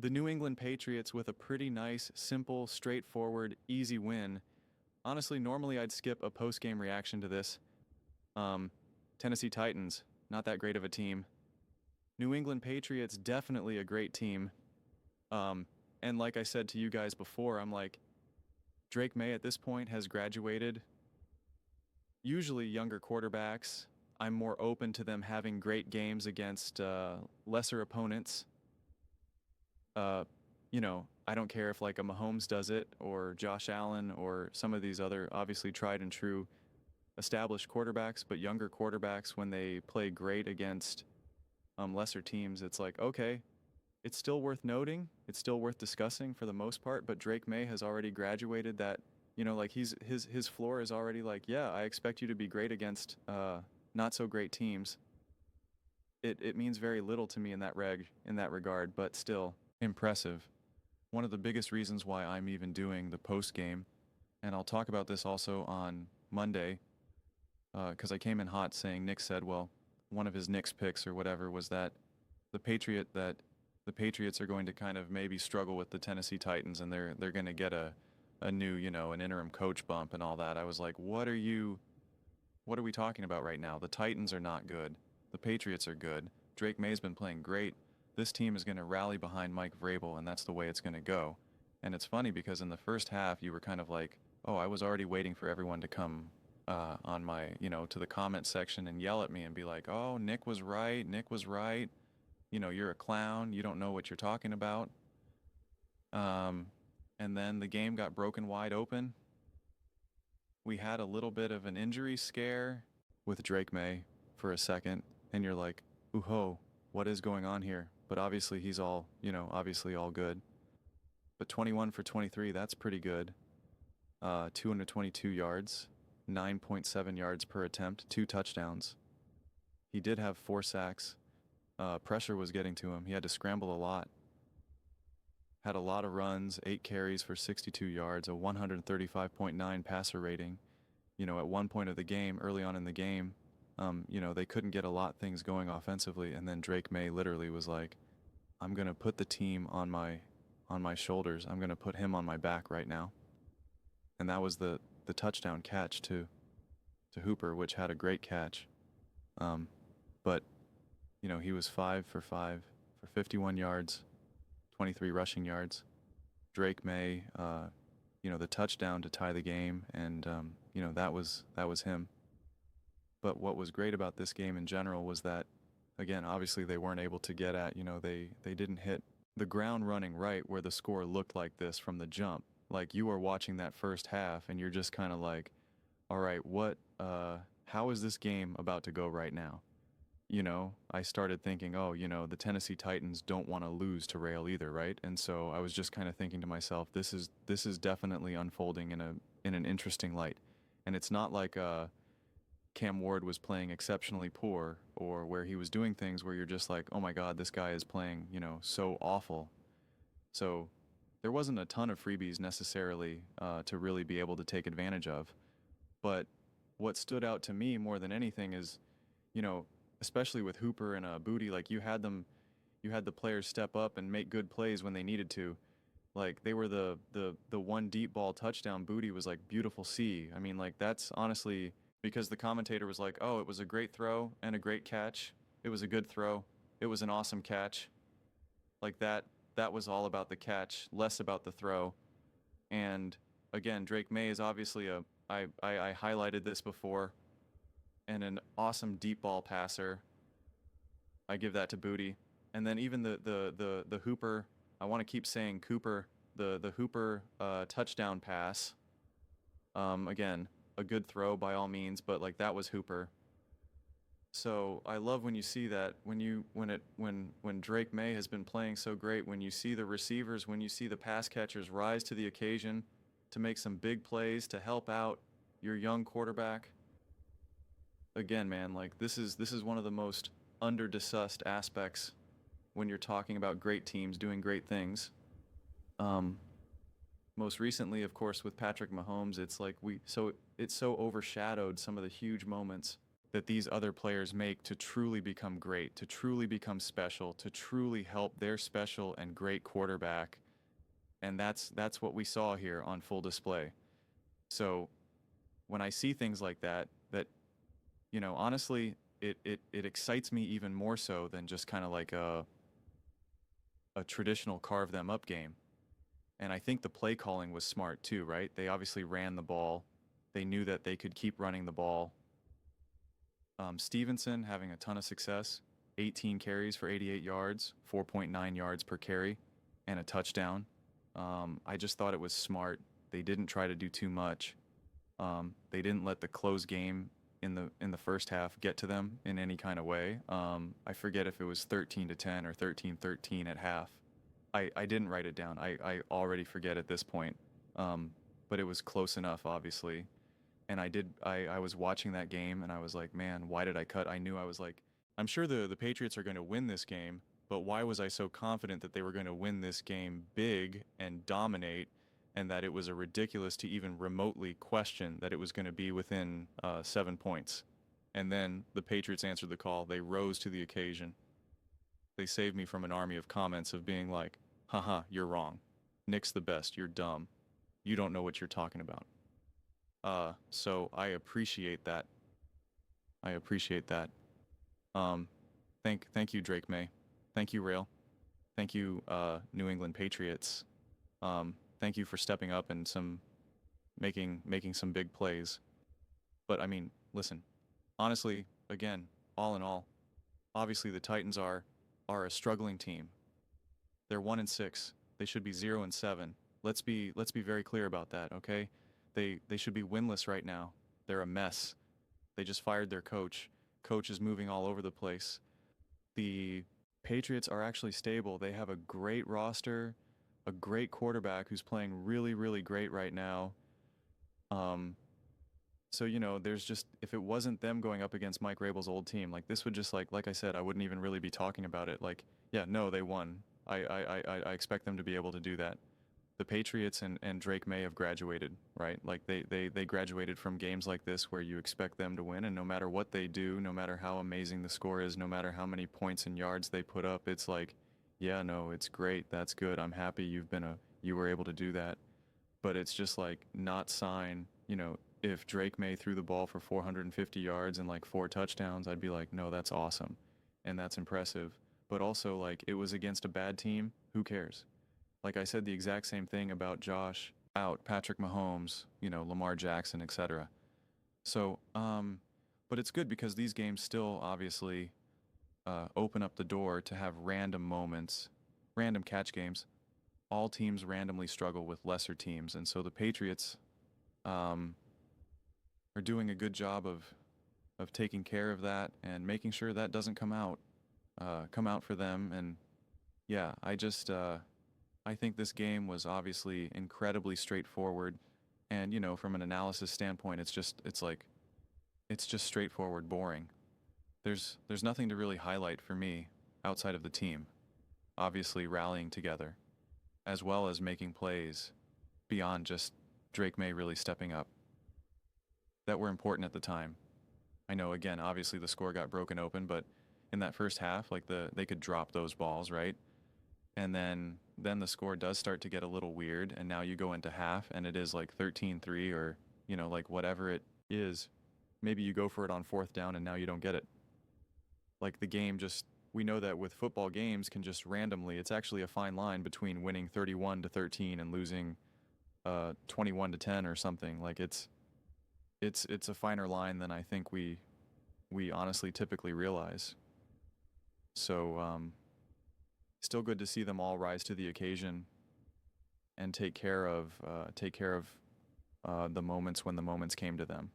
the New England Patriots with a pretty nice, simple, straightforward, easy win. Honestly, normally I'd skip a post-game reaction to this. Um, Tennessee Titans, not that great of a team. New England Patriots, definitely a great team. Um, and like I said to you guys before, I'm like, Drake May at this point has graduated. Usually younger quarterbacks, I'm more open to them having great games against lesser opponents. Uh, I don't care if like a Mahomes does it or Josh Allen or some of these other obviously tried and true established quarterbacks, but younger quarterbacks when they play great against lesser teams, it's like, okay, it's still worth noting, it's still worth discussing for the most part, but Drake May has already graduated that, like his floor is already like, yeah, I expect you to be great against not so great teams. It means very little to me in that regard, but still impressive. One of the biggest reasons why I'm even doing the post game, and I'll talk about this also on Monday, because I came in hot saying Nick said, well, one of his Knicks picks or whatever was that the Patriots are going to kind of maybe struggle with the Tennessee Titans and they're going to get a new, an interim coach bump and all that. I was like, what are we talking about right now? The Titans are not good. The Patriots are good. Drake May's been playing great. This team is going to rally behind Mike Vrabel, and that's the way it's going to go. And it's funny because in the first half, you were kind of like, oh, I was already waiting for everyone to come on my, to the comment section and yell at me and be like, oh, Nick was right. Nick was right. You're a clown. You don't know what you're talking about. And then the game got broken wide open. We had a little bit of an injury scare with Drake May for a second, and you're like, ooh ho, what is going on here? But obviously he's obviously all good. But 21 for 23, that's pretty good. 222 yards, 9.7 yards per attempt, 2 touchdowns. He did have 4 sacks. Pressure was getting to him. He had to scramble a lot. Had a lot of runs, 8 carries for 62 yards, a 135.9 passer rating. At one point of the game, early on in the game, they couldn't get a lot of things going offensively, and then Drake May literally was like, I'm going to put the team on my shoulders. I'm going to put him on my back right now. And that was the touchdown catch to Hooper, which had a great catch. But he was 5 for 5 for 51 yards, 23 rushing yards. Drake May, the touchdown to tie the game, and that was him. But what was great about this game in general was that, again, obviously they weren't able to get at, they didn't hit the ground running right where the score looked like this from the jump. Like you were watching that first half and you're just kind of like, all right, how is this game about to go right now? I started thinking, oh, the Tennessee Titans don't want to lose to Rail either, right? And so I was just kind of thinking to myself, this is definitely unfolding in an interesting light. And it's not like Cam Ward was playing exceptionally poor or where he was doing things where you're just like, oh my God, this guy is playing, so awful. So there wasn't a ton of freebies necessarily to really be able to take advantage of. But what stood out to me more than anything is, especially with Hooper and Booty, like you had the players step up and make good plays when they needed to. Like they were the one deep ball touchdown. Booty was like beautiful see. I mean, like that's honestly because the commentator was like, oh, it was a great throw and a great catch. It was a good throw. It was an awesome catch. Like that was all about the catch, less about the throw. And again, Drake May is obviously I highlighted this before, and an awesome deep ball passer. I give that to Booty. And then even the Hooper, I want to keep saying Cooper, the Hooper touchdown pass. Again, a good throw by all means, but like that was Hooper. So I love when you see that when Drake May has been playing so great, when you see the receivers, when you see the pass catchers rise to the occasion to make some big plays to help out your young quarterback. Again, man, like this is one of the most under-discussed aspects when you're talking about great teams doing great things. Most recently, of course, with Patrick Mahomes, it's like it's so overshadowed some of the huge moments that these other players make to truly become great, to truly become special, to truly help their special and great quarterback. And that's what we saw here on full display. So when I see things like that, honestly, it excites me even more so than just kind of like a traditional carve them up game. And I think the play calling was smart too, right? They obviously ran the ball. They knew that they could keep running the ball. Stevenson having a ton of success, 18 carries for 88 yards, 4.9 yards per carry, and a touchdown. I just thought it was smart. They didn't try to do too much. They didn't let the close game in the first half get to them in any kind of way. I forget if it was 13-10 or 13-13 at half. I didn't write it down. I already forget at this point. But it was close enough, obviously. And I was watching that game and I was like, man, why did I cut? I knew I was like, I'm sure the Patriots are going to win this game, but why was I so confident that they were going to win this game big and dominate, and that it was a ridiculous to even remotely question that it was going to be within 7 points? And then the Patriots answered the call. They rose to the occasion. They saved me from an army of comments of being like, haha, you're wrong. Nick's the best. You're dumb. You don't know what you're talking about. So I appreciate that. I appreciate that. Um, thank you, Drake May. Thank you, Rail. Thank you, New England Patriots. Thank you for stepping up and making some big plays. But I mean, listen, honestly, again, all in all, obviously the Titans are a struggling team. They're 1-6. They should be 0-7. Let's be very clear about that, okay? They should be winless right now. They're a mess. They just fired their coach. Coach is moving all over the place. The Patriots are actually stable. They have a great roster, a great quarterback who's playing really, really great right now. So there's just, if it wasn't them going up against Mike Rabel's old team, like this would just like I said, I wouldn't even really be talking about it. Like, yeah, no, they won. I expect them to be able to do that. The Patriots and Drake May have graduated, right? Like they graduated from games like this where you expect them to win, and no matter what they do, no matter how amazing the score is, no matter how many points and yards they put up, it's like, yeah, no, it's great. That's good. I'm happy you were able to do that. But it's just like not sign, if Drake May threw the ball for 450 yards and like 4 touchdowns, I'd be like, no, that's awesome. And that's impressive. But also, like, it was against a bad team. Who cares? Like I said the exact same thing about Josh out, Patrick Mahomes, Lamar Jackson, etc. So, but it's good because these games still obviously open up the door to have random moments, random catch games. All teams randomly struggle with lesser teams, and so the Patriots are doing a good job of taking care of that and making sure that doesn't come out for them. And yeah, I think this game was obviously incredibly straightforward, and from an analysis standpoint, it's just straightforward, boring. There's nothing to really highlight for me outside of the team, obviously rallying together, as well as making plays beyond just Drake May really stepping up that were important at the time. I know, again, obviously the score got broken open, but in that first half, like they could drop those balls, right? And then the score does start to get a little weird, and now you go into half and it is like 13-3 or like whatever it is. Maybe you go for it on 4th down and now you don't get it. Like the game just, we know that with football games can just randomly, it's actually a fine line between winning 31-13 and losing 21-10 or something. Like it's a finer line than I think we honestly typically realize. So still good to see them all rise to the occasion and take care of the moments when the moments came to them.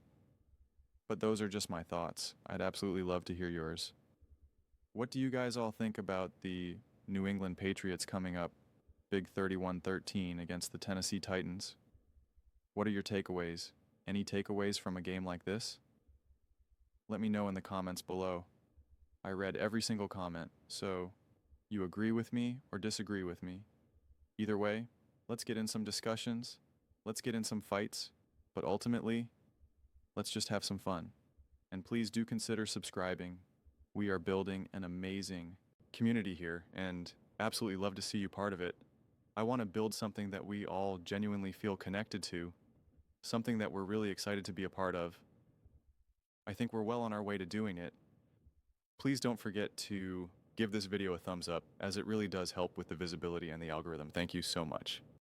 But those are just my thoughts. I'd absolutely love to hear yours. What do you guys all think about the New England Patriots coming up big 31-13 against the Tennessee Titans? What are your takeaways? Any takeaways from a game like this? Let me know in the comments below. I read every single comment, so you agree with me or disagree with me. Either way, let's get in some discussions, let's get in some fights, but ultimately, let's just have some fun. And please do consider subscribing. We are building an amazing community here and absolutely love to see you part of it. I want to build something that we all genuinely feel connected to, something that we're really excited to be a part of. I think we're well on our way to doing it. Please don't forget to give this video a thumbs up, as it really does help with the visibility and the algorithm. Thank you so much.